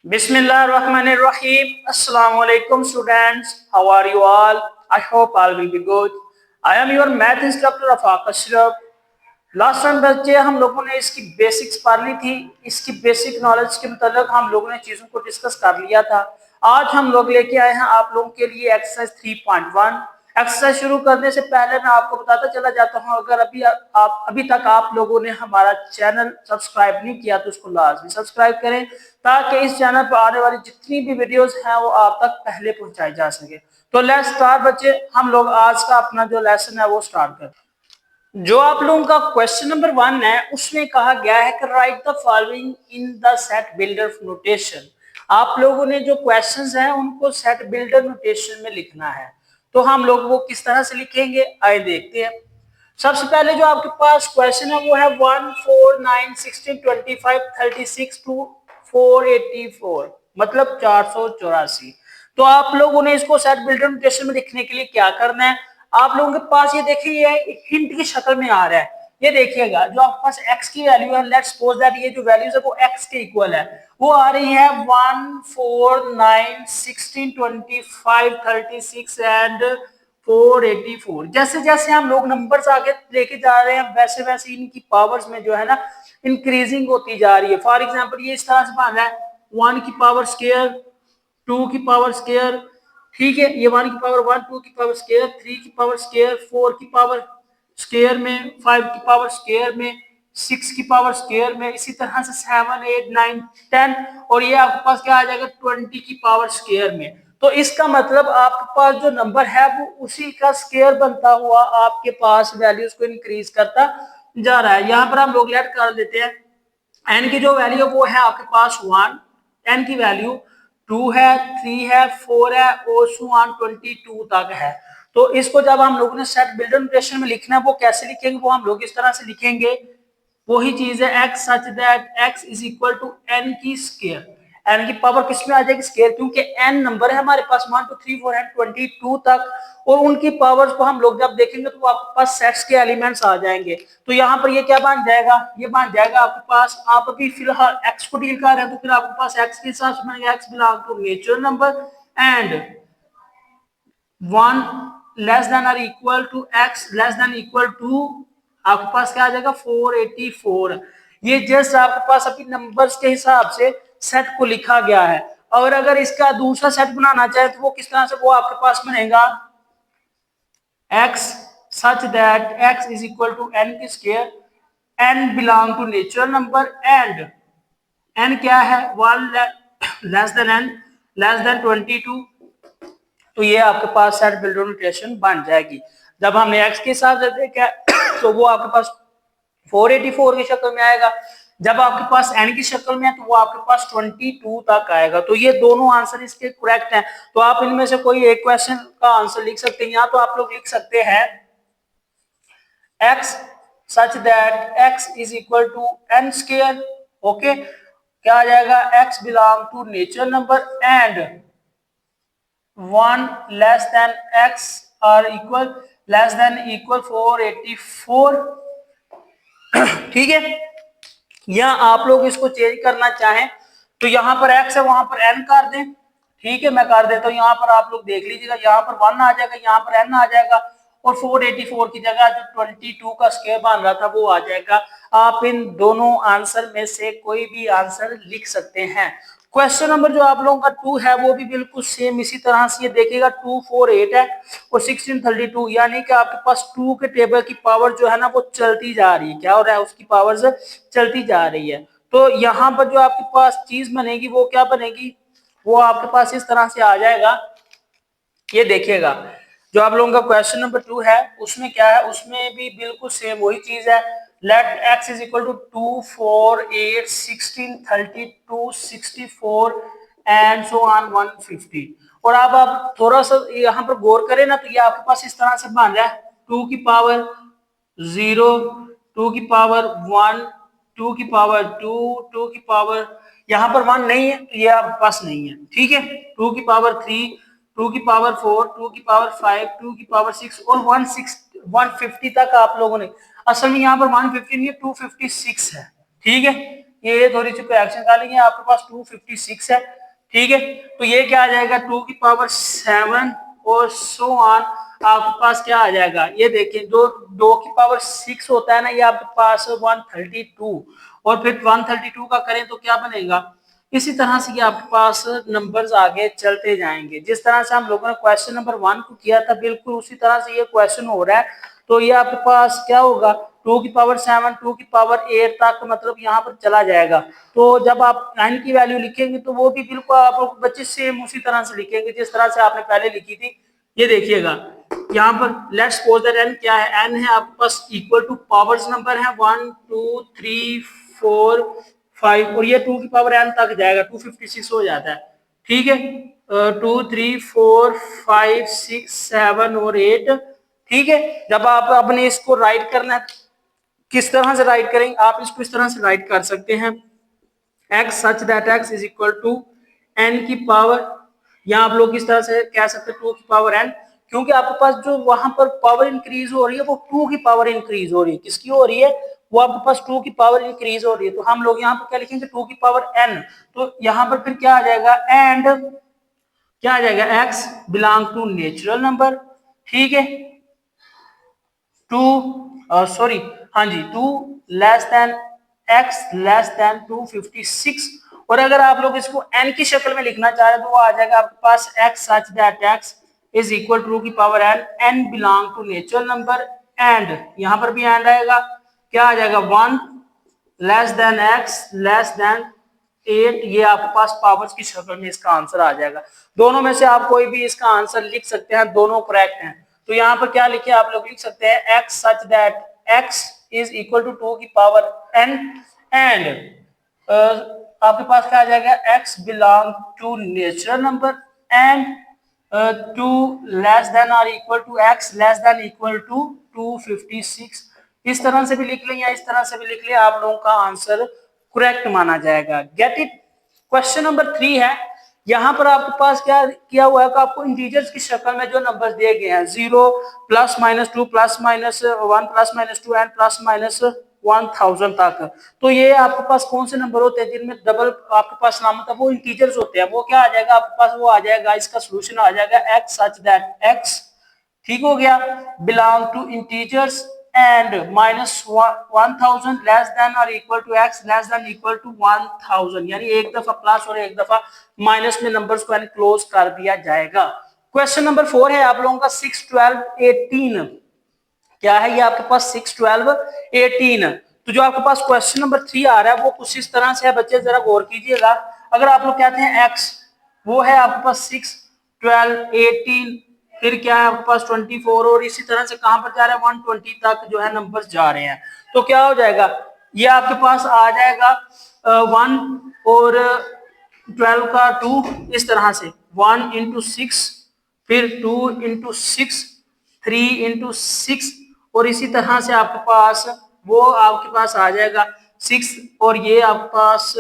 Bismillahirrahmanirrahim. Assalamu alaikum students. How are you all? I hope all will be good. I am your math instructor Afaq Ashraf. Last time बच्चे हम लोगों ने इसकी basics पढ़ ली थी। इसकी बेसिक नॉलेज के मतलब हम लोगों ने चीजों को डिस्कस कर लिया था। आज हम लोग लेके आए हैं आप लोगों के लिए एक्सरसाइज 3.1। एक्सरसाइज शुरू करने से पहले मैं आपको बताता चला जाता हूं, अगर अभी तक आप लोगों ने हमारा चैनल सब्सक्राइब नहीं किया तो उसको लाजमी सब्सक्राइब करें, ताकि इस चैनल पर आने वाली जितनी भी वीडियोस हैं वो आप तक पहले पहुंचाई जा सके। तो लेट्स स्टार्ट बच्चे, हम लोग आज का अपना जो लेसन है वो स्टार्ट करते हैं। जो आप लोगों का क्वेश्चन नंबर 1 है उसमें कहा गया है कि right the following in the set builder notation. आप लोगों ने जो क्वेश्चंस हैं उनको सेट बिल्डर नोटेशन में लिखना है। तो हम लोग वो किस तरह से लिखेंगे आइए देखते हैं। सबसे पहले जो आपके पास क्वेश्चन है वो है 1 4 9 16 25 36 टू 484, मतलब 484। तो आप लोगों ने इसको सेट बिल्डर नोटेशन में लिखने के लिए क्या करना है, आप लोगों के पास ये देखिए ये एक हिंट की शक्ल में आ रहा है। ये देखिएगा जो आपके पास x की वैल्यू है, लेट्स सपोज दैट ये जो वैल्यूज है वो x के इक्वल है, वो आ रही है 1 4 9 16 25 36 एंड 484। जैसे जैसे हम लोग नंबर्स आगे लेके जा रहे हैं वैसे वैसे इनकी पावर्स में जो है ना इंक्रीजिंग होती जा रही है। फॉर एग्जांपल ये इस तरह से बन रहा है 1 की पावर स्क्वायर, 2 की पावर स्क्वायर, ठीक है, ये 1 की पावर 1, 2 की पावर स्क्वायर, 3 की पावर स्क्वायर, 4 की पावर स्क्वायर में, 5 की पावर स्क्वायर में, 6 की पावर स्क्वायर में, इसी तरह से 7 8 9 10, और ये आपके पास क्या आ जाएगा 20 की पावर स्क्वायर में। तो इसका मतलब आपके पास जो नंबर है वो उसी का स्क्वायर बनता हुआ आपके पास वैल्यूज को इंक्रीज करता जा रहा है। यहाँ पर हम लोग लेट कर देते हैं, एन की जो वैल्यू है वो है आपके पास 1, एन की वैल्यू 2 है, 3 है, 4 है और 22 तक है। तो इसको जब हम लोगों ने सेट बिल्डर नोटेशन में लिखना है वो कैसे लिखेंगे, वो हम लोग इस तरह से लिखेंगे। वही चीज है x such that x is equal to n की स्क्वायर। n की पावर किस में आ जाएगी स्क्वायर, क्योंकि n नंबर है हमारे पास 1 2 3 4 एंड 22 तक, और उनकी पावर्स को हम लोग जब देखेंगे तो आपके पास सेट्स के एलिमेंट्स आ जाएंगे। तो यहाँ पर ये क्या बन जाएगा, ये बन जाएगा आपके पास, आप अभी फिलहाल x को डील कर रहे हैं तो फिर आपके पास x के हिसाब से बनेगा x belong to natural number and 1 less than और equal to x less than equal to आपके पास क्या आ जाएगा 484। ये जस्ट आपके पास अभी नंबर्स के हिसाब से सेट को लिखा गया है, और अगर इसका दूसरा सेट बनाना चाहे तो वो किस तरह से, वो आपके पास बनेगा x such that x is equal to n की square, n belong to natural number and n क्या है 1 less then n less than 22। तो ये आपके पास सेट बिल्डर नोटेशन बन जाएगी। जब हमने x के हिसाब से देखा तो वो आपके पास 484 की शक्ल में आएगा, जब आपके पास n की शक्ल में है तो वो आपके पास 22 तक आएगा। तो ये दोनों आंसर इसके करेक्ट हैं। तो आप इनमें से कोई एक क्वेश्चन का आंसर लिख सकते हैं, या तो आप लोग लिख सकते हैं x such that x is equal to n square, okay, क्या आ जाएगा x belong to natural number and 1 less than x और इक्वल लेस देन इक्वल 484, ठीक है। या आप लोग इसको चेंज करना चाहें तो यहाँ पर x है वहां पर n कर दें, ठीक है, मैं कर देता हूँ। यहाँ पर आप लोग देख लीजिएगा, यहाँ पर 1 आ जाएगा, यहाँ पर n आ जाएगा, और 484 की जगह जो 22 का स्क्वायर बन रहा था वो आ जाएगा। आप इन दोनों आंसर में से कोई भी आंसर लिख सकते हैं। क्वेश्चन नंबर जो आप लोगों का 2 है वो भी बिल्कुल सेम इसी तरह से, ये देखिएगा 248 है और 1632, यानी कि आपके पास 2 के टेबल की पावर जो है ना वो चलती जा रही है, क्या हो रहा है उसकी पावर से चलती जा रही है। तो यहाँ पर जो आपके पास चीज बनेगी वो क्या बनेगी, वो आपके पास इस तरह से आ जाएगा। ये देखिएगा जो आप लोगों का क्वेश्चन नंबर 2 है उसमें क्या है, उसमें भी बिल्कुल सेम वही चीज है। Let x is equal to 2 4 8 16 32 64 and so on 150। और अब आप थोड़ा सा यहाँ पर गौर करें ना तो ये आपके पास इस तरह से बन रहा है 2 की पावर 0, 2 की पावर 1, 2 की पावर 2, 2 की पावर, यहाँ पर 1 नहीं है तो ये आपके पास नहीं है, ठीक है, 2 की पावर 3, 2 की पावर 4, 2 की पावर 5, 2 की पावर 6 और 150 तक आप लोगों ने, असल में यहाँ पर 150 नहीं है 256 है, ठीक है, ये थोड़ी सी करेक्शन कर लेंगे, आपके पास 256 है, ठीक है। तो ये क्या आ जाएगा 2 की पावर 7 और सो ऑन, आपके पास क्या आ जाएगा, ये देखिए जो 2 की पावर 6 होता है ना, ये आपके पास 132, और फिर 132 का करें तो क्या बनेगा, इसी तरह से ये आपके पास नंबर्स आगे चलते जाएंगे। जिस तरह से हम लोगों ने क्वेश्चन नंबर 1 को किया था, बिल्कुल उसी तरह से ये क्वेश्चन हो रहा है। तो ये आपके पास क्या होगा 2 की पावर 7 2 की पावर 8 तक, मतलब यहाँ पर चला जाएगा। तो जब आप n की वैल्यू लिखेंगे तो वो भी बिल्कुल आप बच्चे सेम उसी तरह से लिखेंगे जिस तरह से आपने पहले लिखी थी। ये देखिएगा यहाँ पर लेट्स सपोज दैट n क्या है, n है आपके पास इक्वल टू पावर्स नंबर है 1 2 3 4 5, और ये 2 की पावर n तक जाएगा, 256 हो जाता है, ठीक है। 2 3 4 5 6 7 और 8, ठीक है। जब आप अपने इसको राइट करना है, किस तरह से राइट करेंगे, आप इसको इस तरह से राइट कर सकते हैं, x such that x is equal to n की पावर, या आप लोग इस तरह से कह सकते हैं 2 की पावर n, क्योंकि आपके पास जो वहां पर पावर इंक्रीज हो रही है वो 2 की पावर इंक्रीज हो रही है, किसकी हो रही है, वो आपके पास 2 की पावर इंक्रीज हो रही है। तो हम लोग यहाँ पर क्या लिखेंगे 2 की पावर n, तो यहाँ पर फिर क्या आ जाएगा, एंड क्या आ जाएगा x belong to natural number, ठीक है, टू सॉरी हाँ जी 2 less than x less than 256, और अगर आप लोग इसको n की शक्ल में लिखना चाह रहे हैं तो वो आ जाएगा आपके पास x such that x is equal to की power n belong to natural number, and यहाँ पर भी एंड आएगा, क्या आ जाएगा 1 less than x less than 8, ये आपके पास पावर्स की शक्ल में इसका आंसर आ जाएगा। दोनों में से आप कोई भी इसका आंसर लिख सकते हैं, दोनों करेक्ट हैं। तो यहाँ पर क्या लिखे, आप लोग लिख सकते हैं x such that x is equal to 2 की पावर n, एंड आपके पास क्या आ जाएगा x belong to natural number, and 2 less than और equal to x less than equal to 256। इस तरह से भी लिख लें या इस तरह से भी लिख लें, आप लोगों का आंसर करेक्ट माना जाएगा। Gate it. क्वेश्चन नंबर 3 है, यहाँ पर आपके पास क्या किया हुआ है कि आपको इंटीजर्स की शक्ल में जो नंबर्स दिए गए हैं 0 plus minus 2 plus minus 1 plus minus 2 and plus minus 1000 तक, तो ये आपके पास कौन से नंबर होते हैं जिनमें डबल आपके पास नाम होता है, वो इंटीजर्स होते हैं। वो क्या आ जाएगा आपके पास, वो आ जाएगा, इसका सोल्यूशन आ जाएगा x सच दैट x, ठीक हो गया, belong to integers and minus 1000 less than और equal to x less than equal to 1000, यानी एक दफा प्लस और एक दफा माइनस में नंबर्स को क्लोज कर दिया जाएगा। क्वेश्चन नंबर 4 है आप लोगों का 6 12 18, क्या है ये आपके पास 6 12 18। तो जो आपके पास क्वेश्चन नंबर 3 आ रहा है वो कुछ इस तरह से है, बच्चे जरा गौर कीजिएगा। अगर आप लोग कहते हैं x, वो है आपके पास 6 12 18, फिर क्या है आपके पास 24, और इसी तरह से कहां पर जा रहा है 120 तक जो है नंबर जा रहे हैं, तो क्या हो जाएगा, ये आपके पास आ जाएगा 1 और 12 का 2, इस तरह से 1 इंटू 6, फिर 2 इंटू 6, 3 इंटू 6, और इसी तरह से आपके पास वो आपके पास आ जाएगा 6, और ये आपके पास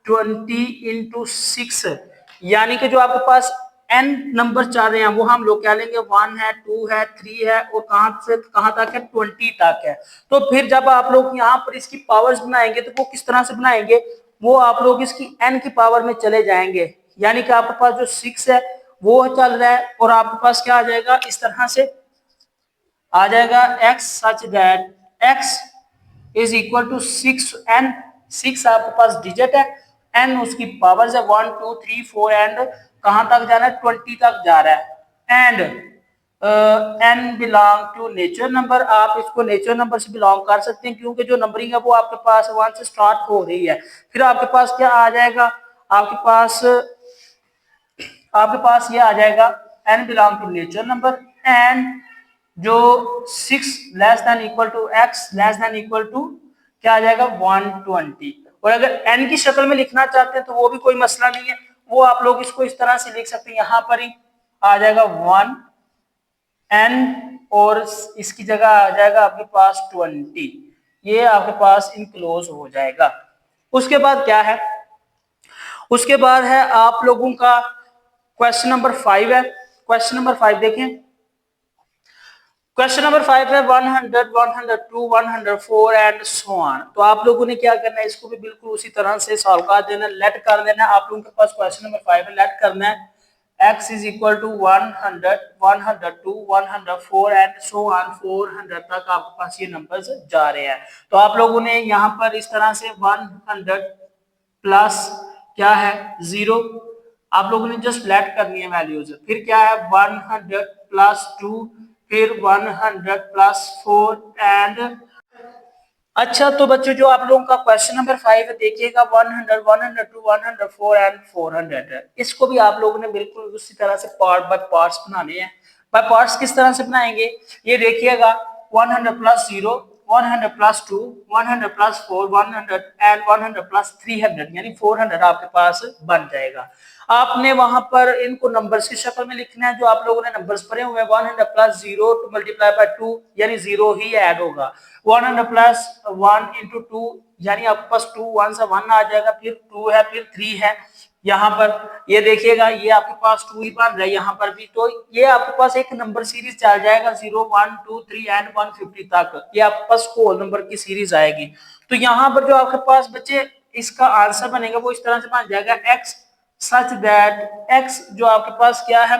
20 इंटू 6, यानी कि जो आपके पास n नंबर चल रहे हैं वो हम लोग कह लेंगे 1 है 2 है 3 है, और कहां से कहां तक है 20 तक है। तो फिर जब आप लोग यहाँ पर इसकी पावर्स बनाएंगे तो वो किस तरह से बनाएंगे, वो आप लोग इसकी n की पावर में चले जाएंगे, यानी कि आपके पास जो 6 है वो चल रहा है, और आपके पास क्या आ जाएगा, इस तरह से आ जाएगा x such that x is equal to 6n, 6 आपके पास डिजिट है, n उसकी पावर्स है 1 2 3 4, एंड कहां तक जा रहा है 20 तक जा रहा है, and n belong to natural number. आप इसको नेचुरल नंबर से बिलोंग कर सकते हैं क्योंकि जो नंबरिंग है वो आपके पास 1 से स्टार्ट हो रही है। फिर आपके पास क्या आ जाएगा, आपके पास ये आ जाएगा n belong to natural number, and जो 6 less than equal to x less than equal to क्या आ जाएगा 120। और अगर n की शक्ल में लिखना चाहते हैं तो वो भी कोई मसला नहीं है, वो आप लोग इसको इस तरह से लिख सकते हैं, यहाँ पर ही आ जाएगा 1 n और इसकी जगह आ जाएगा आपके पास 20, ये आपके पास इनक्लोज हो जाएगा। उसके बाद क्या है, उसके बाद है आप लोगों का क्वेश्चन नंबर 5 है। क्वेश्चन नंबर 5 देखें, क्वेश्चन नंबर 5 है 100, 102, 104 एंड सो ऑन। तो आप लोगों ने क्या करना है, इसको भी बिल्कुल उसी तरह से सॉल्व कर देना, लेट कर देना। आप लोगों के पास क्वेश्चन नंबर 5 है, लेट करना है x is equal to 100, 102, 104 and so on 400 तक आपके पास ये नंबर्स जा रहे हैं। तो आप लोगों ने यहाँ पर इस तरह से 100 प्लस क्या है 0, आप लोगों ने जस्ट लेट करनी है वैल्यूज। फिर क्या है 100 प्लस 2, फिर 100 प्लस 4 एंड अच्छा। तो बच्चों जो आप लोगों का क्वेश्चन नंबर 5 है देखिएगा 100, 102, 104 एंड 400 है। इसको भी आप लोगों ने बिल्कुल उसी तरह से पार्ट बाय पार्ट्स बनाने हैं। बाय पार्ट्स किस तरह से बनाएंगे, ये देखिएगा 100 plus 0, 100 plus 2, 100 plus 4, 100 and 100 plus 300 यानी 400 आपके पास बन जाएगा। आपने वहां पर इनको नंबर्स की शक्ल में लिखना है, जो आप लोगों ने नंबर्स पढ़े हुए हैं 100 प्लस 0 टू मल्टीप्लाई बाय 2 यानी 0 ही ऐड होगा। 100 प्लस 1 इंटू 2 यानी आपके पास 2 1 से 1 आ जाएगा, फिर 2 है, फिर 3 है। यहाँ पर ये देखिएगा ये आपके पास 2 ही बन रहा है यहाँ पर भी। तो ये आपके पास एक नंबर सीरीज चल जाएगा 0 1 2 3 एंड 150 तक, ये आपके पास होल नंबर की सीरीज आएगी। तो यहाँ पर जो आपके पास बच्चे इसका आंसर बनेगा वो इस तरह से बन जाएगा x सच दैट x जो आपके पास क्या है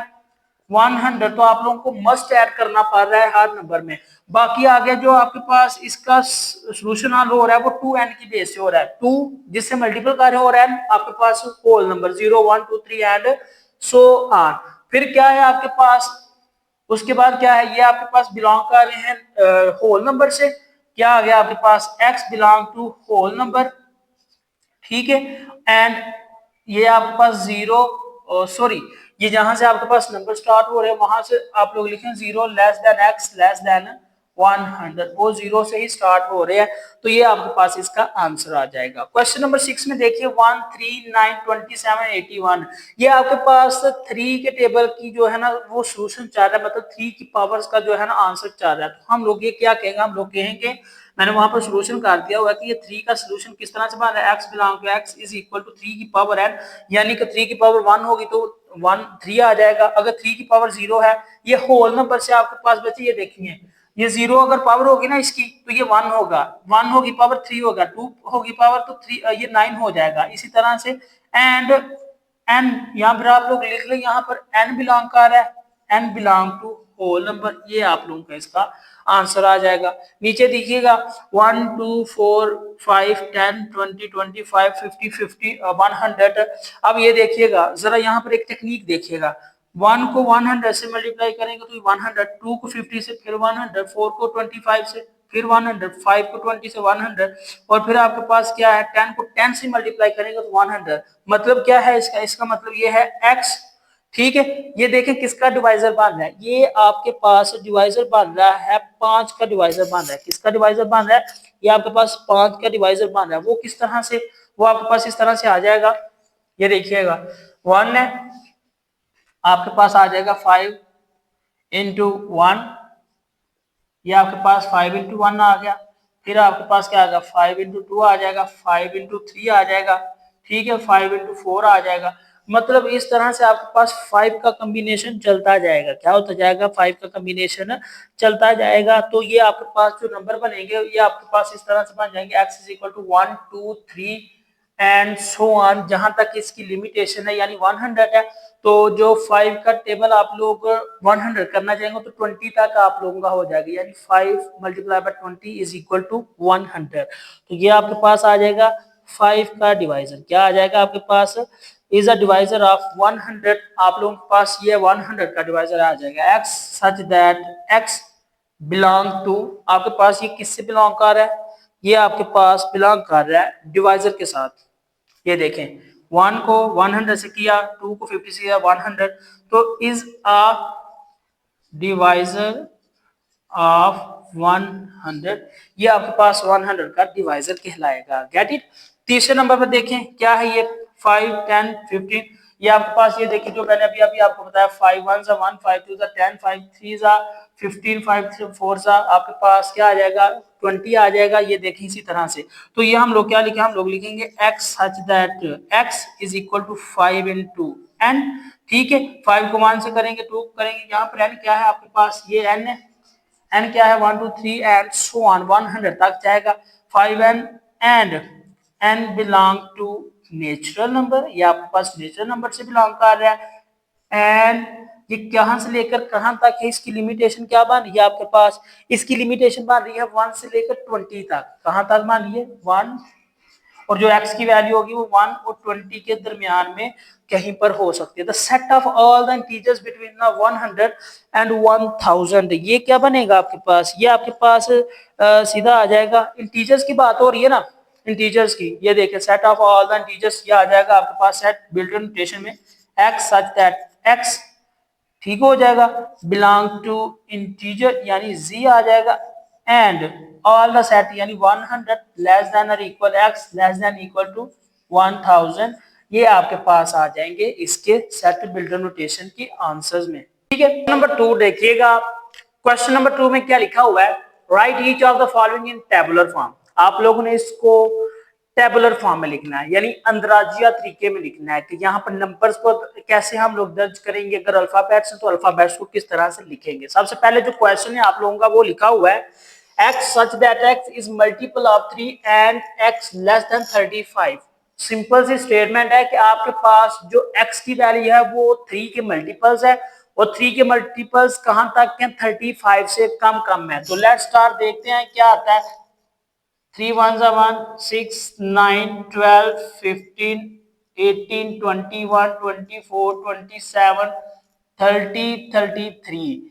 100, तो आप लोगों को मस्ट ऐड करना पड़ रहा है हर नंबर में। बाकी आगे जो आपके पास इसका सोल्यूशन हल हो रहा है वो 2n की बेस से हो रहा है, 2 जिससे मल्टीपल कर और n आपके पास whole number 0 1 2 3 and so on. फिर क्या है आपके पास, उसके बाद क्या है, ये आपके पास बिलोंग कर रहे हैं होल नंबर से। क्या आ गया आपके पास x belong to whole number, ठीक है। एंड ये आपके पास 0 सॉरी, ये जहां से आपके पास नंबर स्टार्ट हो रहे हैं वहां से आप लोग लिखें 0 less than x less then 100, वो 0 से ही स्टार्ट हो रहे हैं। तो ये आपके पास इसका आंसर आ जाएगा। क्वेश्चन नंबर 6 में देखिए 1 3 9 27 81, ये आपके पास 3 के टेबल की जो है ना वो सोल्यूशन चाह रहा है, मतलब 3 की पावर्स का जो है ना आंसर चाह रहा है। तो हम लोग ये क्या कहेंगे, हम लोग कहेंगे मैंने वहां पर सोल्यूशन कर दिया हुआ कि ये 3 का सोल्यूशन किस तरह से बन रहा है, x belong to x is equal to 3 की पावर n, यानी कि 3 की पावर 1 होगी तो 1 3 आ जाएगा। अगर 3 की पावर 0 है, ये होल नंबर से आपके पास बचे, ये देखिए ये 0 अगर पावर होगी ना इसकी तो ये 1 होगा, 1 होगी पावर 3 होगा, 2 होगी पावर तो 3 ये 9 हो जाएगा। इसी तरह से एंड n यहाँ पर आप लोग लिख ले, यहाँ पर n बिलोंग कर रहा है, n belong to whole number, ये आप लोगों का इसका आंसर आ जाएगा। नीचे देखिएगा 1 2 4 5 10 20 25 50 50 100। अब ये देखिएगा जरा यहाँ पर एक टेक्निक देखिएगा, 1 को 100 से मल्टीप्लाई करेंगे तो 100, 2 को 50 से, फिर 100, 4 को 25 से, फिर 100, 5 को 20 से 100, और फिर आपके पास क्या है 10 को 10 से मल्टीप्लाई करेंगे तो 100। मतलब क्या है इसका, इसका मतलब ये है x, ठीक है। ये देखें किसका डिवाइजर बन रहा है, ये आपके पास डिवाइजर बन रहा है 5 का डिवाइजर बन रहा है। किसका डिवाइजर बन रहा है, ये आपके पास 5 का डिवाइजर बन रहा है। वो किस तरह से, वो आपके पास इस तरह से आ जाएगा, ये देखिएगा 1 है आपके पास आ जाएगा 5 इंटू 1, ये आपके पास 5 इंटू 1 आ गया। फिर आपके पास क्या आ गया 5 इंटू 2 आ जाएगा, 5 इंटू 3 आ जाएगा, ठीक है, 5 इंटू 4 आ जाएगा। मतलब इस तरह से आपके पास 5 का कॉम्बिनेशन चलता जाएगा। क्या होता जाएगा, 5 का कॉम्बिनेशन चलता जाएगा। तो ये आपके पास जो नंबर बनेंगे ये आपके पास इस तरह से बन जाएंगे, x is equal to 1 2 3 and so on, जहां तक इसकी लिमिटेशन है यानी 100 है। तो जो 5 का टेबल आप लोग 100 करना चाहेंगे तो 20 तक आप लोगों का हो जाएगा, यानी 5 multiply by 20 is equal to 100। तो ये आपके पास आ जाएगा 5 का डिवाइजर, क्या आ जाएगा आपके पास इज अ डिवाइजर ऑफ 100। आप लोगों के पास ये 100 का डिवाइजर आ जाएगा x such that x belong to, आपके पास ये किससे बिलोंग कर रहा है, ये आपके पास बिलोंग कर रहा है डिवाइजर के साथ। ये देखें 1 को 100 से किया, 2 को 50 से किया 100, तो इज अ डिवाइजर ऑफ 100, ये आपके पास 100 का डिवाइजर कहलाएगा। Get it. तीसरे नंबर पर देखें क्या है, ये 5 10 15, ये आपके पास ये देखिए जो मैंने अभी अभी आपको बताया 5 1 सा 1 5 2 सा 10 5 3 सा 15 5 4 सा आपके पास क्या आ जाएगा 20 आ जाएगा। ये देखें इसी तरह से। तो ये हम लोग क्या लिखे, हम लोग लिखेंगे x such that x is equal to 5 into n, ठीक है। 5 को 1 से करेंगे 2 करेंगे, यहाँ पर n क्या है आपके पास, ये n है, n क्या है 1 2 3 एंड सो ऑन 100 तक जाएगा 5n and n belong to natural number, ये आपके पास नेचुरल नंबर से बिलोंग कर रहा है। एंड ये कहां से लेकर कहां तक है, इसकी लिमिटेशन क्या बन रही है आपके पास, इसकी लिमिटेशन बन रही है 1 से लेकर 20 तक। कहां तक बन रही है 1, और जो x की वैल्यू होगी वो 1 और 20 के दरमियान में कहीं पर हो सकती है। The set of all the integers between 100 and 1000, ये क्या बनेगा आपके पास, ये आपके पास सीधा आ जाएगा, इंटीजर्स की बात हो रही है ना, इंटीजर्स की, ये देखिए set of all the integers, ये आ जाएगा आपके पास सेट बिल्ट इन नोटेशन में x सच दैट x ठीक हो जाएगा बिलोंग टू इंटीजर यानी z आ जाएगा, एंड ऑल द सेट यानी 100 लेस देन और equal x less than equal to 1000, ये आपके पास आ जाएंगे इसके सेट बिल्डर नोटेशन के आंसर्स में। ठीक है, नंबर 2 देखिएगा। क्वेश्चन नंबर 2 में क्या लिखा हुआ है, right each of the following in tabular form. आप लोगों ने इसको टेबुलर फॉर्म में लिखना है, यानी अंदराजिया तरीके में लिखना है कि यहाँ पर नंबर्स को कैसे हम लोग दर्ज करेंगे, अगर अल्फाबेट्स हैं तो अल्फाबेट्स को किस तरह से लिखेंगे। सबसे पहले जो क्वेश्चन है आप लोगों का वो लिखा हुआ है x such that x is multiple of 3 and x less than 35। Simple C statement है कि आपके पास जो x की वैल्यू है वो 3 के मल्टीपल्स है, और 3 के मल्टीपल्स कहां तक हैं 35 से कम है। तो लेट्स स्टार्ट, देखते हैं क्या आता है। 3 1 1 6 9 12 15 18 21 24 27 30 33।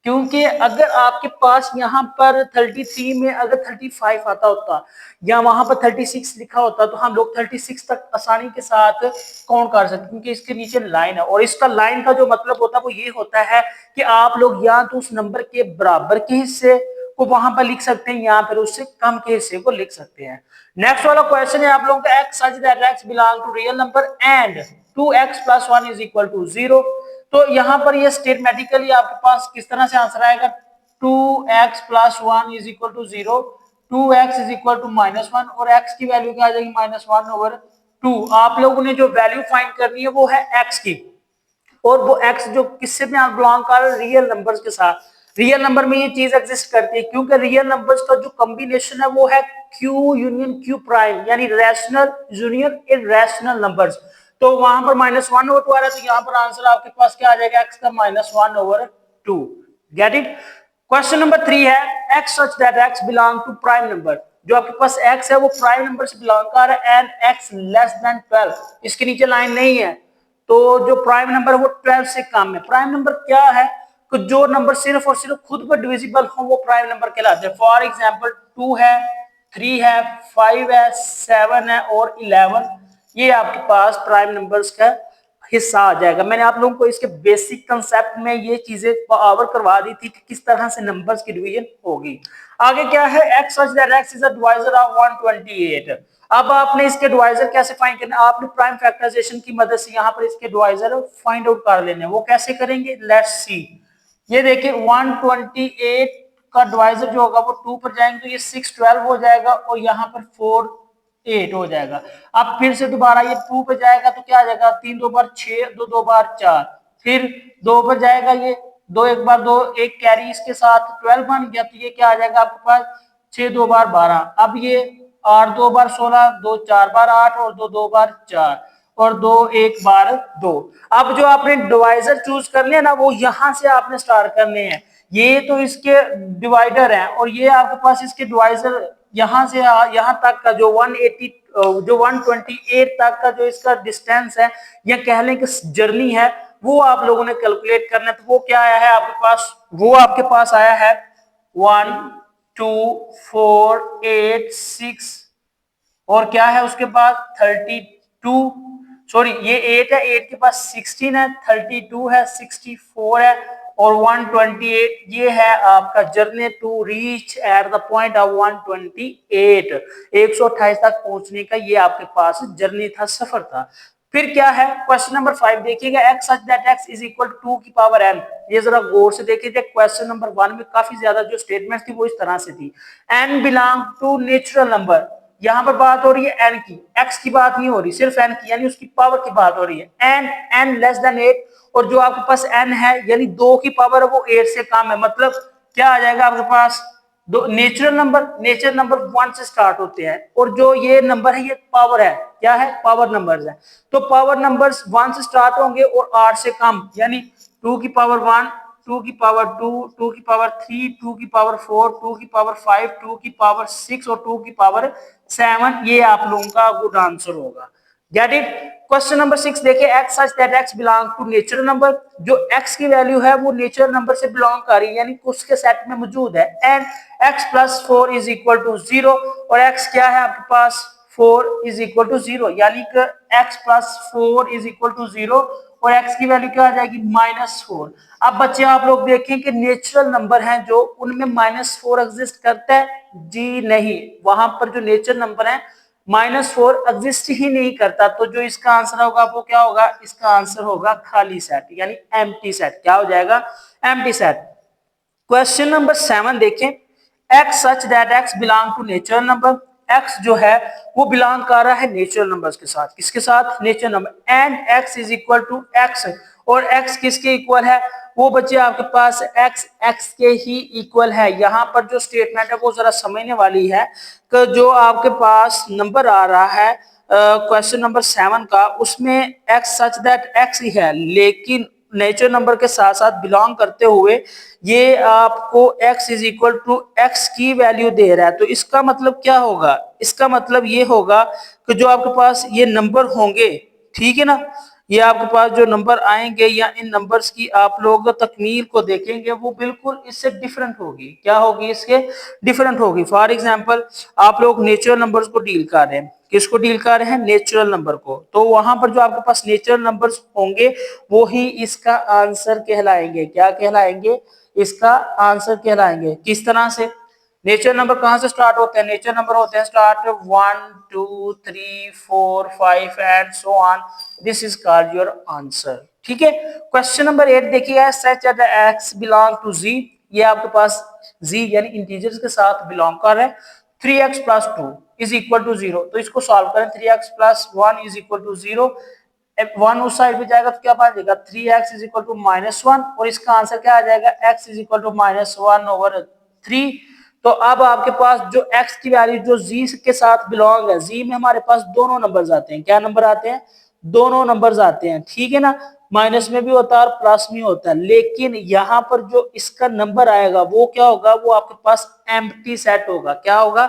क्योंकि अगर आपके पास यहाँ पर 33 में अगर 35 आता होता या वहां पर 36 लिखा होता तो हम लोग 36 तक आसानी के साथ काउंट कर सकते, क्योंकि इसके नीचे लाइन है, और इसका लाइन का जो मतलब होता है वो ये होता है कि आप लोग या तो उस नंबर के बराबर के हिस्से को वहां पर लिख सकते हैं या फिर उससे कम के हिस्से को लिख सकते हैं। नेक्स्ट वाला क्वेश्चन है आप लोगों का, x such that x belong to real number and 2x plus 1 is equal to 0। तो यहाँ पर ये स्टेटमेटिकली आपके पास किस तरह से आंसर आएगा, 2x plus 1 is equal to 0, 2x is equal to -1 और x की वैल्यू क्या आ जाएगी -1/2। आप लोगों ने जो वैल्यू फाइंड करनी है वो है x की, और वो x जो किससे में आप बिलोंग कर रहे हैं, रियल नंबर्स के साथ। रियल नंबर में ये चीज एग्जिस्ट करती है क्योंकि रियल नंबर्स का जो कॉम्बिनेशन है वो है q यूनियन q प्राइम, यानी रैशनल यूनियन इरैशनल नंबर्स। तो वहां पर -1/2 आ रहा है, तो यहाँ पर आंसर आपके पास क्या आ जाएगा, x का -1/2। Gate it. क्वेश्चन नंबर 3 है x such that x belong to prime number. जो आपके पास x है वो प्राइम नंबर से बिलोंग कर रहा है, एंड x लेस देन 12, इसके नीचे लाइन नहीं है, तो जो प्राइम नंबर है वो 12 से कम है। प्राइम नंबर क्या है, कि जो नंबर सिर्फ और सिर्फ खुद पर डिविजिबल हो वो प्राइम नंबर कहलाते हैं। फॉर एग्जांपल 2 है, 3 है, 5 है, 7 है और 11, ये आपके पास प्राइम नंबर्स का हिस्सा आ जाएगा। मैंने आप लोगों को इसके बेसिक कंसेप्ट में ये चीजें कवर करवा दी थी कि किस तरह से नंबर्स की डिवीजन होगी। आगे क्या है, x such that x is a divisor of 128। अब आपने इसके डिवाइजर कैसे फाइंड करना, आपने प्राइम फैक्टराइजेशन की मदद से यहाँ पर इसके डिवाइजर फाइंड आउट कर लेने, वो कैसे करेंगे, लेट्स सी। ये देखिए 128 का डिवाइजर जो होगा वो 2 पर जाएंगे तो ये 6 12 हो जाएगा, और यहाँ पर 4 8 हो जाएगा। अब फिर से दोबारा ये 2 पे जाएगा तो क्या आ जाएगा, 3 2 बार 6, 2 2 बार 4, फिर 2 पर जाएगा ये 2 1 बार 2, एक कैरी इसके साथ 12 बन गया, तो ये क्या आ जाएगा आपके पास 6 2 बार 12। अब ये 8 2 बार 16, 2 4 बार 8 और 2 2 बार 4 और 2 1 बार 2। अब जो आपने डिवाइजर चूज करने हैं ना वो यहां से आपने स्टार्ट करने हैं। ये तो इसके डिवाइडर हैं और ये आपके पास इसके डिवाइजर यहां से यहां तक का जो 180 जो 128 तक का जो इसका डिस्टेंस है या कह लें कि जर्नी है वो आप लोगों ने कैलकुलेट करना है। तो वो क्या आया है आपके पास, वो आपके पास आया है 1 2 4 8 6 और क्या है उसके बाद 32, सॉरी ये 8 है, 8 के पास 16 है, 32 है, 64 है और 128। ये है आपका journey to reach at the point of 128, 128 तक पहुंचने का ये आपके पास जर्नी था, सफर था। फिर क्या है क्वेश्चन नंबर 5 देखिएगा, x such that x is equal to 2 की पावर n। ये जरा गौर से देखिए, क्वेश्चन नंबर 1 में काफी ज्यादा जो स्टेटमेंट थी वो इस तरह से थी, n belong to natural number. यहाँ पर बात हो रही है n की, x की बात नहीं हो रही, सिर्फ n की, यानी उसकी पावर की बात हो रही है। एंड n लेस देन 8, और जो आपके पास n है यानी 2 की पावर है वो 8 से कम है, मतलब क्या आ जाएगा आपके पास, दो नेचुरल नंबर 1 से स्टार्ट होते हैं, और जो ये नंबर है ये पावर है, क्या है, पावर नंबर्स है। तो पावर नंबर्स 1 से स्टार्ट होंगे और 8 से कम, यानी 2 की पावर 1, 2 की पावर 2, 2 की पावर 3, 2 की पावर 4, 2 की पावर 5, 2 की पावर 6 और 2 की पावर 7, ये आप लोगों का गुड आंसर होगा। Get it. क्वेश्चन नंबर 6 देखिए, x such that x belong to natural number, जो एक्स की वैल्यू है वो नेचुरल नंबर से बिलोंग कर रही है, यानी उसके सेट में मौजूद है, and x plus 4 is equal to 0, और एक्स क्या है आपके पास, 4 इज इक्वल टू 0, यानी कि x plus 4 is equal to 0, और एक्स की वैल्यू क्या आ जाएगी, -4। अब बच्चे आप लोग देखें कि नेचुरल नंबर हैं जो, उनमें -4 एग्जिस्ट करता है, जी नहीं, वहां पर जो नेचुरल नंबर है -4 एग्जिस्ट ही नहीं करता, तो जो इसका आंसर होगा वो क्या होगा, इसका आंसर होगा खाली सेट, यानी एम्प्टी सेट। क्या हो जाएगा, एम्प्टी सेट। क्वेश्चन नंबर 7 देखें, x such that x belong to natural number, x जो है वो बिलोंग कर रहा है नेचुरल नंबर्स के साथ, किसके साथ, natural number, and x is equal to x, और एक्स किसके इक्वल है, वो बच्चे आपके पास एक्स एक्स के ही इक्वल है। यहां पर जो स्टेटमेंट है वो जरा समझने वाली है कि जो आपके पास नंबर आ रहा है क्वेश्चन नंबर 7 का, उसमें एक्स सच दैट एक्स ही है, लेकिन नेचुरल नंबर के साथ साथ बिलोंग करते हुए ये आपको x is equal to x की वैल्यू दे रहा है। तो इसका मतलब क्या होगा, इसका मतलब ये होगा कि जो आपके पास ये नंबर होंगे, ठीक है ना, ये आपके पास जो नंबर आएंगे या इन नंबर्स की आप लोग तकमील को देखेंगे वो बिल्कुल इससे डिफरेंट होगी। क्या होगी, इसके डिफरेंट होगी। फॉर एग्जांपल आप लोग नेचुरल नंबर्स को डील कर रहे हैं, किसको डील कर रहे हैं, नेचुरल नंबर को, तो वहां पर जो आपके पास नेचुरल नंबर्स होंगे वो ही इसका आंसर कहलाएंगे। क्या कहलाएंगे, इसका आंसर कहलाएंगे। किस तरह से, नेचुरल नंबर कहां से स्टार्ट होते हैं, नेचुरल नंबर होते हैं start 1 2 3 4 5 and so on, this is called your answer. ठीक है। क्वेश्चन नंबर 8 देखिए, such that x belong to Z, ये आपके पास जी यानी इंटीजर्स के साथ बिलोंग कर रहा है। 3x plus 2 is equal to 0, तो इसको सॉल्व करें, 3x plus 1 is equal to 0, 1 उस साइड पे जाएगा तो क्या बन जाएगा, 3x इज इक्वल टू -1, और इसका आंसर क्या आ जाएगा, x इज इक्वल टू -1/3। तो अब आपके पास जो x की वैल्यू जो z के साथ बिलोंग है, z में हमारे पास दोनों नंबर्स आते हैं, क्या नंबर आते हैं, दोनों नंबर्स आते हैं, ठीक है ना, माइनस में भी होता है और प्लस में होता है, लेकिन यहाँ पर जो इसका नंबर आएगा वो क्या होगा, वो आपके पास एम्प्टी सेट होगा। क्या होगा,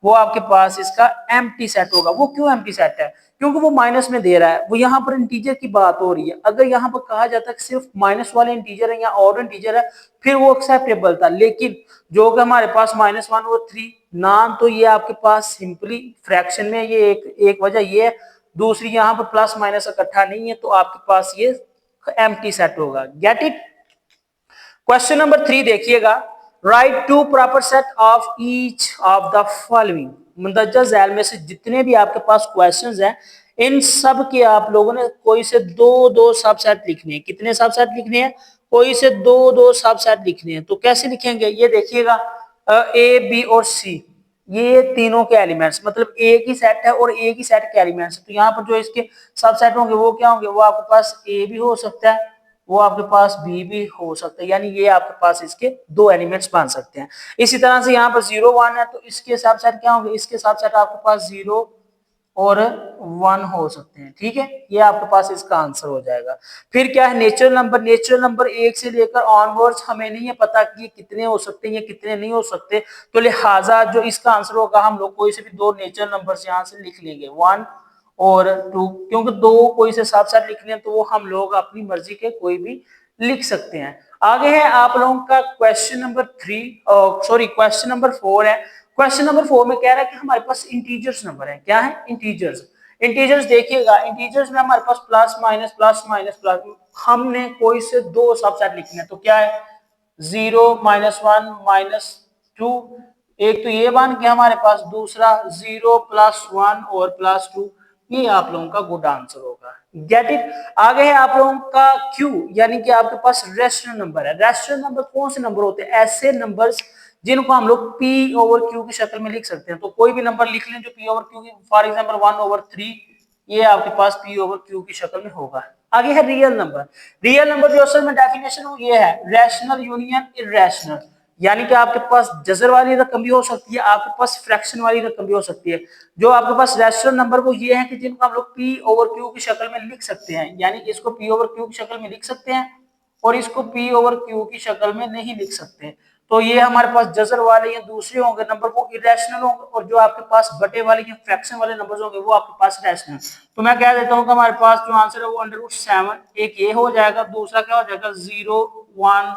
वो आपके पास इसका एम्प्टी सेट होगा। वो क्यों एम्प्टी सेट है, क्योंकि वो माइनस में दे रहा है, वो यहाँ पर इंटीजर की बात हो रही है। अगर यहाँ पर कहा जाता है कि सिर्फ माइनस वाले इंटीजर है या और इंटीजर है, फिर वो एक्सेप्टेबल था, लेकिन जो कि हमारे पास -1 और 3 नाम, तो ये आपके पास सिंपली फ्रैक्शन में ये एक वजह ये है, दूसरी यहाँ पर प्लस माइनस इकट्ठा नहीं है, तो आपके पास ये एम्प्टी सेट होगा। Get it. क्वेश्चन नंबर 3 देखिएगा, write to proper set of each of the following, मुंदरजा झैल में से जितने भी आपके पास क्वेश्चंस हैं, इन सब के आप लोगों ने कोई से दो दो सबसेट लिखने हैं। कितने सबसेट लिखने हैं, कोई से दो दो सबसेट लिखने हैं। तो कैसे लिखेंगे, ये देखिएगा, ए बी और सी, ये तीनों के एलिमेंट्स, मतलब एक ही सेट है और एक ही सेट के एलिमेंट्स, तो यहाँ पर जो इसके सबसेट होंगे वो क्या होंगे, वो आपके पास ए भी हो सकता है, वो आपके पास बी भी हो सकता है, यानी ये आपके पास इसके दो एलिमेंट्स बन सकते हैं। इसी तरह से यहाँ पर 0 1 है, तो इसके सबसेट क्या होंगे, इसके सबसेट आपके पास 0 और 1 हो सकते हैं। ठीक है, ये आपके पास इसका आंसर हो जाएगा। फिर क्या है, नेचुरल नंबर, नेचुरल नंबर 1 से लेकर ऑनवर्ड्स हमें नहीं है पता कि ये कितने हो सकते हैं, ये कितने नहीं हो सकते, तो लिहाजा जो इसका आंसर होगा, हम लोग कोई से भी दो नेचुरल नंबर्स यहाँ से लिख लेंगे, 1 और 2, क्योंकि दो कोई से साथ साथ लिखने हैं तो वो हम लोग अपनी मर्जी के कोई भी लिख सकते हैं। आगे है आप लोगों का question number 3, sorry question number 4 है। क्वेश्चन नंबर 4 में कह रहा है कि हमारे पास इंटीजर्स नंबर है, क्या है, इंटीजर्स। इंटीजर्स देखिएगा, इंटीजर्स में हमारे पास plus minus plus minus plus, हमने कोई से दो सबसेट लिखने हैं, तो क्या है, 0 -1 -2, एक तो ये बन गया हमारे पास, दूसरा 0 +1 और +2, ये आप लोगों का गुड आंसर होगा। Get it. आगे है आप लोगों का क्यू, यानी कि आपके पास रेशनल नंबर है। रेशनल नंबर कौन से नंबर होते हैं, ऐसे नंबर्स जिनको हम लोग पी ओवर क्यू की शक्ल में लिख सकते हैं। तो कोई भी नंबर लिख लें जो पी ओवर क्यू की, फॉर एग्जांपल 1/3, ये आपके पास पी ओवर क्यू की शक्ल में होगा। आगे है रियल नंबर। रियल नंबर जो असल में डेफिनेशन वो ये है, रैशनल यूनियन इररेशनल, यानी कि आपके पास जजर वाली रकम भी हो सकती है, आपके पास फ्रैक्शन वाली रकम भी हो सकती है। जो आपके पास रैशनल नंबर वो ये है कि जिनको हम लोग P ओवर Q की शक्ल में लिख सकते हैं, यानी इसको P ओवर Q की शक्ल में लिख सकते हैं और इसको P ओवर Q की शक्ल में नहीं लिख सकते। तो ये हमारे पास जजर वाले या दूसरे होंगे नंबर वो इरेशनल होंगे, और जो आपके पास बटे वाले या फ्रैक्शन वाले नंबर्स होंगे वो आपके पास रैशनल। तो मैं कह देता हूँ कि हमारे पास जो आंसर है वो √7, एक ये हो जाएगा, दूसरा क्या हो जाएगा 0, 1,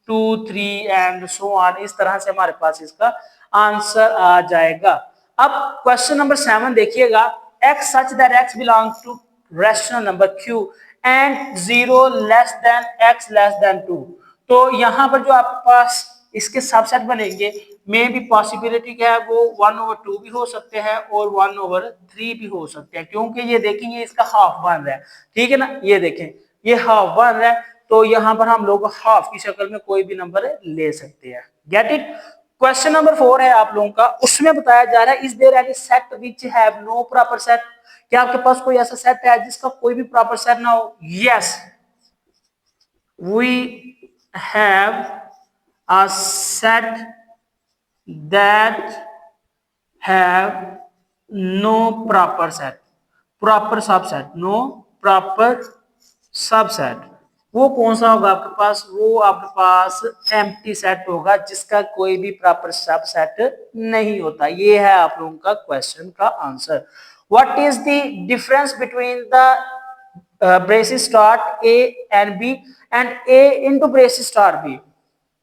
2, 3 एंड सो ऑन। इस तरह से हमारे पास इसका आंसर आ जाएगा। अब क्वेश्चन नंबर 7 देखिएगा, x such that x belongs to rational number q and 0 less than x less than 2। तो यहाँ पर जो आपके पास इसके सबसेट बनेंगे, में भी पॉसिबिलिटी क्या है वो 1/2 भी हो सकते हैं और 1/3 भी हो सकते हैं, क्योंकि ये देखेंगे इसका हाफ बन रहा है, ठीक है ना, ये देखें ये हाफ बन रहा है, तो यहाँ पर हम लोग हाफ की शक्ल में कोई भी नंबर ले सकते हैं। Gate it. क्वेश्चन नंबर 4 है आप लोगों का, उसमें बताया जा रहा है is there any set which have no proper set, क्या आपके पास कोई ऐसा सेट है जिसका कोई भी प्रॉपर सेट ना हो। Yes, we have a set that have no proper set, proper subset, no proper subset। वो कौन सा होगा आपके पास, वो आपके पास एम्प्टी सेट होगा जिसका कोई भी प्रॉपर सबसेट नहीं होता। ये है आप लोगों का क्वेश्चन का answer. What is the difference between the braces start A and B and A into braces star B,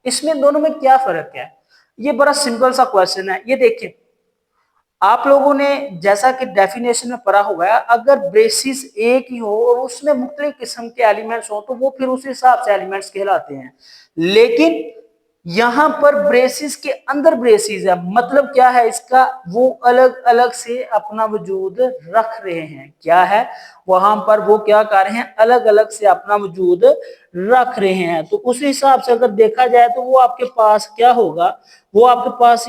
इसमें दोनों में क्या फर्क है। ये बड़ा सिंपल सा क्वेश्चन है। ये देखिए आप लोगों ने जैसा कि डेफिनेशन में पढ़ा हुआ है, अगर ब्रेसिस एक ही हो और उसमें मुख्तलिफ किस्म के एलिमेंट्स हो तो वो फिर उस हिसाब से एलिमेंट्स कहलाते हैं। लेकिन यहां पर ब्रेसिस के अंदर ब्रेसिस है, मतलब क्या है इसका, वो अलग अलग से अपना वजूद रख रहे हैं। क्या है वहां पर वो क्या कर रहे हैं, अलग अलग से अपना वजूद रख रहे हैं। तो उस हिसाब से अगर देखा जाए तो वो आपके पास क्या होगा, वो आपके पास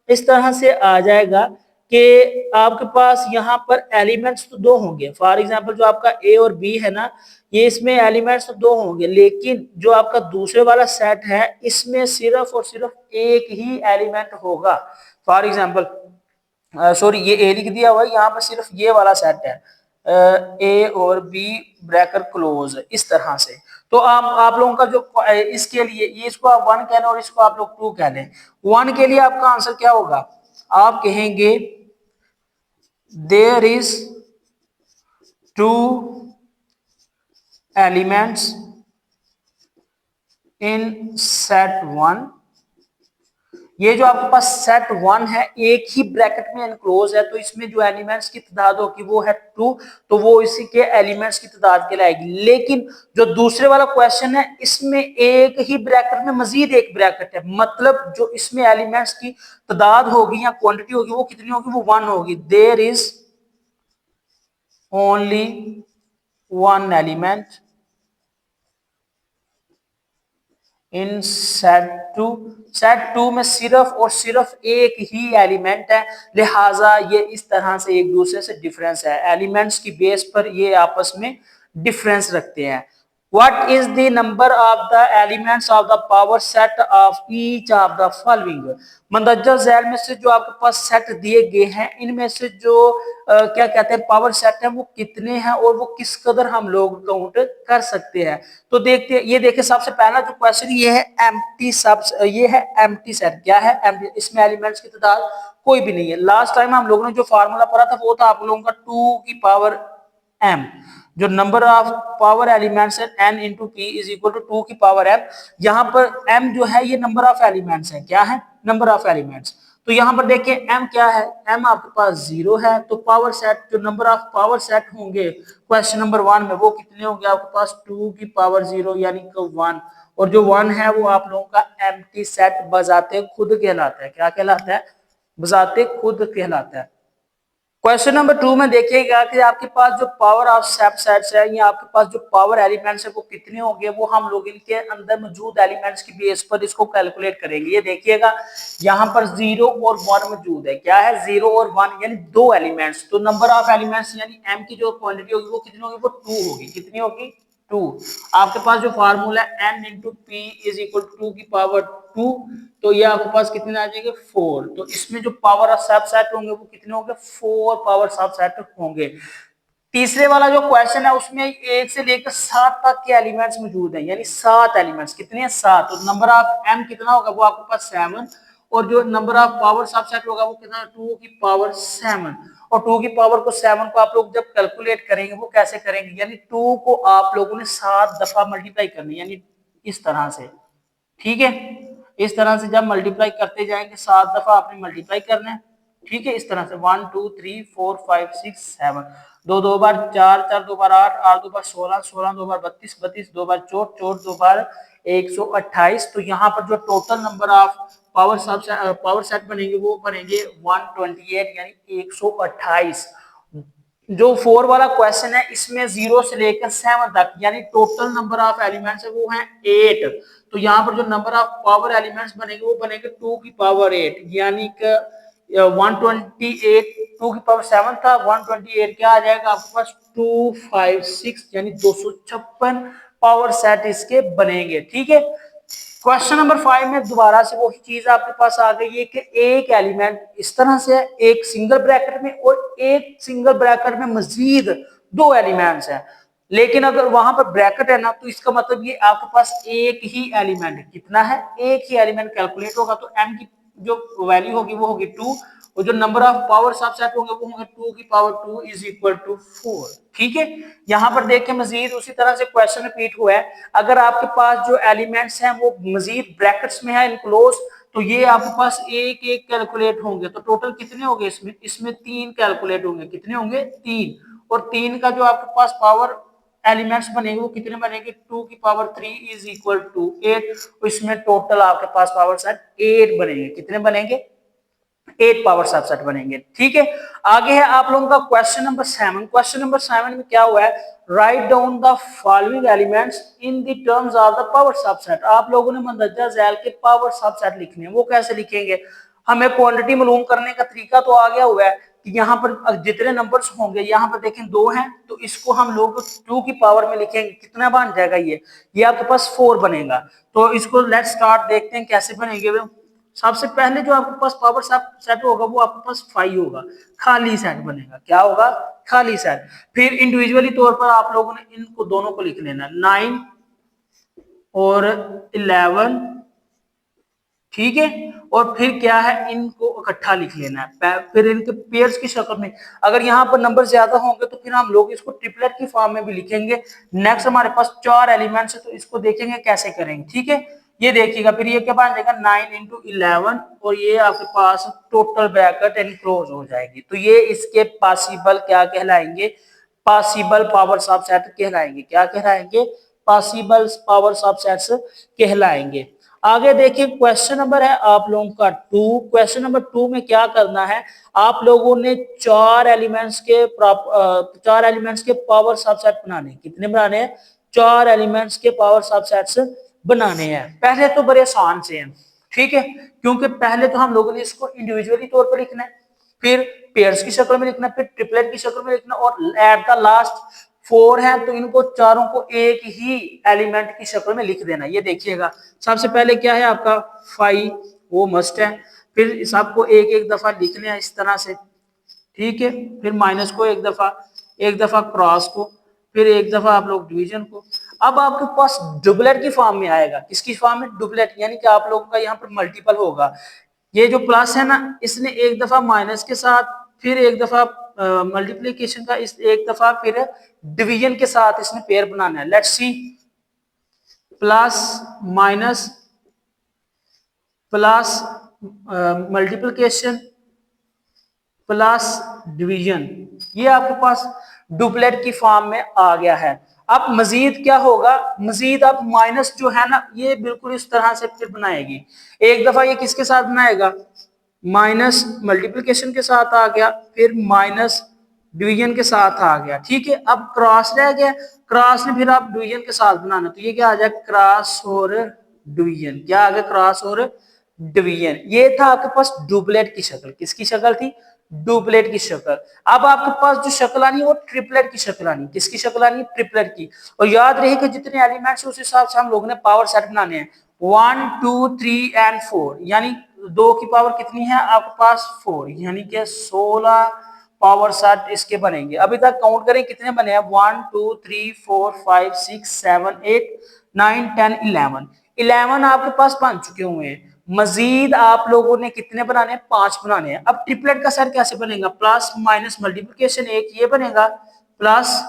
इस तरह से आ जाएगा कि आपके पास यहाँ पर एलिमेंट्स तो दो होंगे। फॉर एग्जांपल जो आपका ए और बी है ना, ये इसमें एलिमेंट्स तो दो होंगे, लेकिन जो आपका दूसरे वाला सेट है इसमें सिर्फ और सिर्फ एक ही एलिमेंट होगा। फॉर एग्जांपल सॉरी ये ए लिख दिया हुआ है, यहाँ पर सिर्फ ये वाला सेट है, ए और बी ब्रैकेट क्लोज, इस तरह से। तो आप लोगों का जो इसके लिए ये इसको आप 1 कह लें और इसको आप लोग 2 कह लें। 1 के लिए आपका आंसर क्या होगा, आप कहेंगे there is 2 elements in set 1। ये जो आपके पास सेट 1 है एक ही ब्रैकेट में एनक्लोज है, तो इसमें जो एलिमेंट्स की तादाद होगी वो है 2, तो वो इसी के एलिमेंट्स की तादाद कहलाएगी। लेकिन जो दूसरे वाला क्वेश्चन है इसमें एक ही ब्रैकेट में मजीद एक ब्रैकेट है, मतलब जो इसमें एलिमेंट्स की तादाद होगी या क्वांटिटी होगी वो कितनी होगी, वो 1 होगी। There is only one element in set 2। सेट 2 में सिर्फ और सिर्फ एक ही एलिमेंट है, लिहाजा ये इस तरह से एक दूसरे से डिफरेंस है, एलिमेंट्स की बेस पर ये आपस में डिफरेंस रखते हैं। What is the number of the elements of the power set of each of the following। मंदरजा Zail में से जो आपके पास सेट दिए गए हैं इनमें से जो क्या कहते हैं पावर सेट है वो कितने हैं और वो किस कदर हम लोग काउंट कर सकते हैं। तो देखते हैं, ये देखिए सबसे पहला जो क्वेश्चन ये है एम्प्टी सब, ये है एम्प्टी सेट। क्या है एम्प्टी, इसमें एलिमेंट्स की तादाद कोई भी नहीं है। लास्ट टाइम हम लोगों ने जो फार्मूला पढ़ा था वो था आप लोगों का 2 की पावर m, जो नंबर ऑफ पावर एलिमेंट्स है n into P is equal to 2 की पावर m। यहाँ पर m जो है ये नंबर ऑफ एलिमेंट्स है, क्या है नंबर ऑफ एलिमेंट्स। तो यहाँ पर देखिए m क्या है, m आपके पास 0 है, तो पावर सेट जो नंबर ऑफ पावर सेट होंगे क्वेश्चन नंबर 1 में वो कितने होंगे आपके पास 2 की पावर 0 यानी कि 1, और जो 1 है वो आप लोगों का एम्प्टी सेट बजाते खुद कहलाता है। क्या कहलाता है, बजाते खुद कहलाता है। क्वेश्चन नंबर 2 में देखिएगा कि आपके पास जो पावर ऑफ सबसेट्स है या आपके पास जो पावर एलिमेंट्स है वो कितने होंगे, वो हम लोग इनके अंदर मौजूद एलिमेंट्स की बेस पर इसको कैलकुलेट करेंगे। ये देखिएगा यहाँ पर 0 और 1 मौजूद है। क्या है 0 और 1 यानी दो एलिमेंट्स, तो नंबर ऑफ एलिमेंट्स यानी m की जो क्वांटिटी होगी वो कितनी होगी, वो 2 होगी। कितनी होगी 2। आपके पास जो फार्मूला है n into P is equal to की पावर 2, तो ये आपके पास कितने आ जाएंगे 4। तो इसमें जो पावर ऑफ सब सेट होंगे वो कितने होंगे 4 पावर सब सेट होंगे। तीसरे वाला जो क्वेश्चन है उसमें 1 से लेकर 7 तक के एलिमेंट्स मौजूद हैं, यानी 7 एलिमेंट्स कितने हैं 7। तो नंबर ऑफ m कितना होगा वो आपके पास 7, और जो नंबर ऑफ पावर सबसेट होगा वो कितना 2 की पावर 7। और 2 की पावर को 7 को आप लोग जब कैलकुलेट करेंगे वो कैसे करेंगे, यानी 2 को आप लोगों ने 7 दफा मल्टीप्लाई करनी, यानी इस तरह से, ठीक है। इस तरह से जब मल्टीप्लाई करते जाएंगे 7 दफा आपने मल्टीप्लाई करना है, ठीक है। इस तरह से 1 2 3 4 5 6 7, दो दो बार 4 4 दो बार 8 8 दो बार 16 16 दो बार 32 32 दो बार 64 64 दो बार 128। तो यहाँ पर जो total number of power set बनेंगे वो बनेंगे 128, यानी 128। जो 4 वाला क्वेश्चन है इसमें 0 से लेकर 7 तक यानी टोटल नंबर ऑफ एलिमेंट्स है वो है 8। तो यहाँ पर जो नंबर ऑफ पावर एलिमेंट्स बनेंगे वो बनेंगे 2 की पावर 8, यानी कि 128 2 की पावर 7 था, 128 क्या आ जाएगा आपके पास 256, यानी 256 पावर सेट इसके बनेंगे, ठीक है। क्वेश्चन नंबर 5 में दोबारा से वही चीज आपके पास आ गई है कि एक एलिमेंट इस तरह से है, एक सिंगल ब्रैकेट में और एक सिंगल ब्रैकेट में मजीद 2 एलिमेंट्स हैं। लेकिन अगर वहां पर ब्रैकेट है ना तो इसका मतलब ये आपके पास एक ही एलिमेंट कितना है, एक ही एलिमेंट कैलकुलेट होगा। तो m की जो वैल्यू होगी वो होगी 2, और जो नंबर ऑफ पावर सबसेट होंगे वो होंगे 2 की पावर 2 इज इक्वल टू 4, ठीक है। यहाँ पर देख के मजीद उसी तरह से क्वेश्चन रिपीट हुआ है। अगर आपके पास जो एलिमेंट्स हैं वो मजीद ब्रैकेट्स में है इनक्लोज, तो ये आपके पास एक एक कैलकुलेट होंगे। तो टोटल कितने होंगे इसमें 3 कैलकुलेट होंगे, कितने होंगे 3। और 3 का जो आपके पास पावर एलिमेंट्स बनेंगे वो कितने बनेंगे 2 की पावर 3 इज इक्वल टू 8। तो इसमें टोटल आपके पास पावर सेट 8 बनेंगे, कितने बनेंगे 8 पावर सबसेट बनेंगे, ठीक है। आगे है आप लोगों का क्वेश्चन नंबर 7। क्वेश्चन नंबर 7 में क्या हुआ है, write down the following elements in the terms of the power subset. आप लोगों ने मंदरजा झैल के पावर सबसेट लिखने हैं, वो कैसे लिखेंगे। हमें क्वांटिटी मालूम करने का तरीका तो आ गया हुआ है कि यहाँ पर जितने नंबर्स होंगे, यहाँ पर देखें 2 हैं तो इसको हम लोग 2 की पावर में लिखेंगे, कितना बन जाएगा ये आपके पास 4 बनेगा। तो इसको लेट स्टार्ट देखते हैं कैसे बनेंगे। सबसे पहले जो आपके पास पावर सेट होगा वो आपके पास 5 होगा, खाली सेट बनेगा, क्या होगा खाली सेट। फिर इंडिविजुअली तौर पर आप लोगों ने इनको दोनों को लिख लेना 9 और 11, ठीक है। और फिर क्या है इनको इकट्ठा लिख लेना है, फिर इनके पेयर्स की शक्ल में। अगर यहाँ पर नंबर ज्यादा होंगे तो फिर हम लोग इसको ट्रिपलेट की फॉर्म में भी लिखेंगे। नेक्स्ट हमारे पास 4 एलिमेंट्स है तो इसको देखेंगे कैसे करेंगे, ठीक है। ये देखिएगा फिर ये क्या बन जाएगा 9 इंटू 11, और ये आपके पास टोटल ब्रैकेट एनक्लोज हो जाएगी। तो ये इसके पॉसिबल क्या कहलाएंगे, पॉसिबल पावर सबसेट कहलाएंगे, क्या कहलाएंगे पॉसिबल पावर सबसेट्स कहलाएंगे। आगे देखिए क्वेश्चन नंबर है आप लोगों का 2। क्वेश्चन नंबर 2 में क्या करना है, आप लोगों ने 4 एलिमेंट्स के पावर सबसेट बनाने, कितने बनाने हैं 4 एलिमेंट्स के पावर सबसेट्स बनाने हैं। पहले तो बड़े आसान से हैं, ठीक है, क्योंकि पहले तो हम लोगों ने इसको इंडिविजुअली तौर पर लिखना है, फिर पेयर्स की शक्ल में लिखना, फिर ट्रिपलेट की शक्ल में लिखना, और एट द लास्ट 4 है तो इनको चारों को एक ही एलिमेंट की शक्ल में लिख देना। ये देखिएगा सबसे पहले क्या है आपका 5, वो मस्ट है। फिर सबको एक एक दफा लिख लें इस तरह से, ठीक है। फिर माइनस को एक दफा क्रॉस को, फिर एक दफा आप लोग डिवीजन को। अब आपके पास डुबलेट की फॉर्म में आएगा, किसकी फॉर्म में डुबलेट, यानी कि आप लोगों का यहाँ पर मल्टीपल होगा। ये जो प्लस है ना इसने एक दफा माइनस के साथ, फिर एक दफा मल्टीप्लीकेशन का, इस एक दफा फिर डिवीजन के साथ इसने पेयर बनाना है। Let's see plus minus plus multiplication plus division, ये आपके पास डुप्लेट की फॉर्म में आ गया है। अब मजीद क्या होगा, मजीद अब माइनस जो है ना ये बिल्कुल इस तरह से फिर बनाएगी। एक दफा ये किसके साथ बनाएगा, माइनस मल्टीप्लिकेशन के साथ आ गया, फिर माइनस डिवीजन के साथ आ गया, ठीक है। अब क्रॉस रह गया, क्रॉस ने फिर आप डिवीजन के साथ बनाना, तो ये क्या आ जाएगा क्रॉस और डिवीजन, क्या आ गया क्रॉस और डिवीजन। ये था आपके पास डुप्लेट की शक्ल। किसकी शक्ल थी? डुप्लेट की शक्ल। अब आपके पास जो शक्ल आनी है वो ट्रिपलेट की शक्ल आनी। किसकी शक्ल आनी? ट्रिपलेट की। और याद रहे कि जितने एलिमेंट्स उस हिसाब से हम लोगों ने पावर सेट बनाने हैं। 1 2 3 एंड 4, यानी 2 की पावर कितनी है आपके पास? 4, यानी कि 16 पावर सेट इसके बनेंगे। अभी तक काउंट करें कितने बने हैं? 1 2 3 4 5 6 7 8 9 10 11। 11 आपके पास बन चुके हुए हैं। मजीद आप लोगों ने कितने बनाने हैं? 5 बनाने हैं। अब ट्रिपलेट का सेट कैसे बनेगा? प्लस माइनस मल्टीप्लिकेशन एक ये बनेगा, प्लस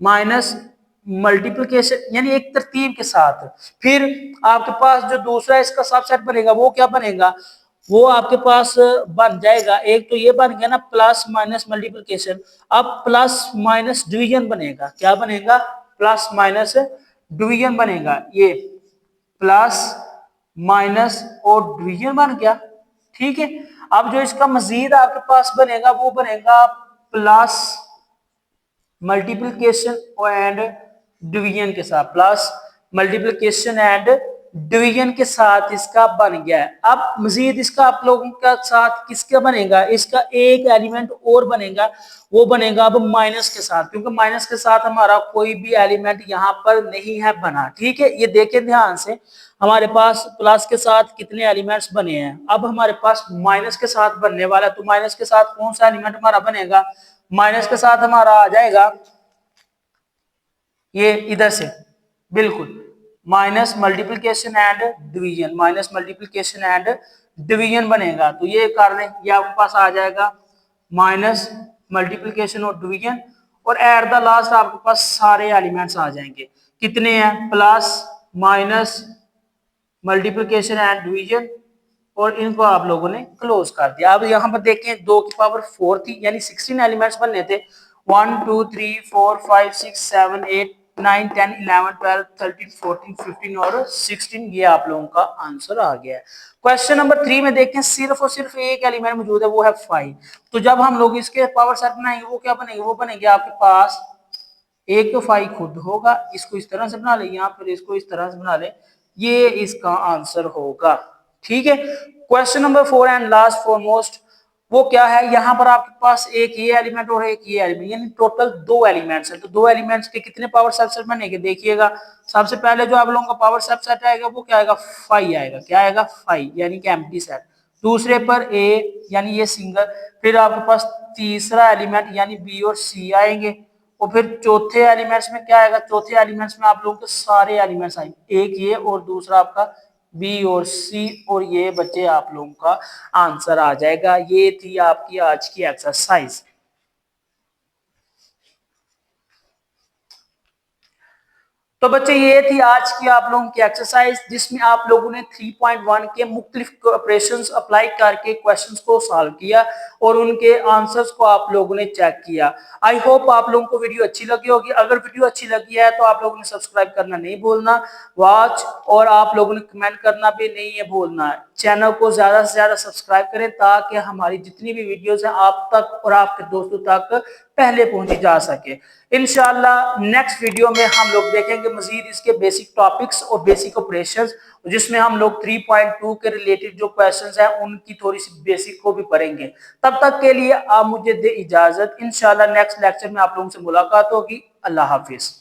माइनस मल्टीप्लिकेशन यानी एक तरतीब के साथ। फिर आपके पास जो दूसरा इसका सबसेट बनेगा वो क्या बनेगा? वो आपके पास बन जाएगा, एक तो ये बन गया ना प्लस माइनस मल्टीप्लिकेशन। अब प्लस माइनस डिवीजन बनेगा। क्या बनेगा? प्लस माइनस डिवीजन बनेगा। ये प्लस माइनस और डिवीजन बन गया। ठीक है। अब जो इसका मजीद आपके पास बनेगा वो बनेगा प्लस मल्टीप्लिकेशन एंड डिवीजन के साथ। प्लस मल्टीप्लिकेशन एंड डिवीजन के साथ इसका बन गया है। अब मजीद इसका आप लोगों का साथ किसका बनेगा? इसका एक एलिमेंट और बनेगा, वो बनेगा अब माइनस के साथ, क्योंकि माइनस के साथ हमारा कोई भी एलिमेंट यहाँ पर नहीं है बना। ठीक है, ये देखें ध्यान से। हमारे पास प्लस के साथ कितने एलिमेंट्स बने हैं, अब हमारे पास माइनस के साथ बनने वाला। तो माइनस के साथ कौन सा एलिमेंट हमारा बनेगा? माइनस के साथ हमारा आ जाएगा ये इधर से, बिल्कुल minus multiplication and division. Minus multiplication and division बनेगा। तो ये कर लें, ये आपके पास आ जाएगा माइनस मल्टीप्लिकेशन और डिवीजन। और एट द लास्ट आपके पास सारे एलिमेंट्स आ जाएंगे। कितने हैं? Plus minus multiplication and division. और इनको आप लोगों ने क्लोज कर दिया। अब यहाँ पर देखें 2 की पावर 4 थी, यानी 16 एलिमेंट्स बनने थे। 1 2 3 4 5 6 7 8 9 10 11 12 13 14 15 और 16, ये आप लोगों का आंसर आ गया है। क्वेश्चन नंबर 3 में देखें सिर्फ और सिर्फ एक एलिमेंट मौजूद है, वो है 5। तो जब हम लोग इसके पावर सेट बनाएंगे वो क्या बनेंगे? वो बनेंगे आपके पास एक तो 5 खुद होगा, इसको इस तरह से बना ले, यहाँ पर इसको इस तरह से बना ले, ये इसका आंसर होगा। ठीक है। Question number 4 and last foremost, वो क्या है? यहाँ पर आपके पास एक ये एलिमेंट और एक ये एलिमेंट, यानी टोटल 2 एलिमेंट्स है। तो 2 एलिमेंट्स के कितने पावर सबसेट बनेंगे? देखिएगा, सबसे पहले जो आप लोगों का पावर सबसेट आएगा वो क्या आएगा? 5 आएगा। क्या आएगा? 5, यानी कि एम्प्टी सेट। दूसरे पर ए यानी ये सिंगल। फिर आपके पास तीसरा एलिमेंट यानी बी और सी आएंगे। और फिर चौथे एलिमेंट्स में क्या आएगा? चौथे एलिमेंट्स में आप लोगों के सारे एलिमेंट्स आएंगे, एक ये और दूसरा आपका बी और सी, और ये बच्चे आप लोगों का आंसर आ जाएगा। ये थी आपकी आज की एक्सरसाइज। तो बच्चे ये थी आज की आप लोगों की एक्सरसाइज, जिसमें आप लोगों ने 3.1 के मुख्तलिफ ऑपरेशंस अप्लाई करके क्वेश्चंस को सॉल्व किया और उनके आंसर्स को आप लोगों ने चेक किया। आई होप आप लोगों को वीडियो अच्छी लगी होगी। अगर वीडियो अच्छी लगी है तो आप लोगों ने सब्सक्राइब करना नहीं भूलना, वॉच, और आप लोगों ने कमेंट करना भी नहीं है भूलना। चैनल को ज्यादा से ज्यादा सब्सक्राइब करें ताकि हमारी जितनी भी वीडियोज हैं आप तक और आपके दोस्तों तक पहले पहुंची जा सके। इंशाल्लाह नेक्स्ट वीडियो में हम लोग देखेंगे मजीद इसके बेसिक टॉपिक्स और बेसिक ऑपरेशंस, जिसमें हम लोग 3.2 के रिलेटेड जो क्वेश्चंस हैं उनकी थोड़ी सी बेसिक को भी पढ़ेंगे। तब तक के लिए आप मुझे दे इजाजत। इंशाल्लाह नेक्स्ट लेक्चर में आप लोगों से मुलाकात होगी। अल्लाह हाफिज।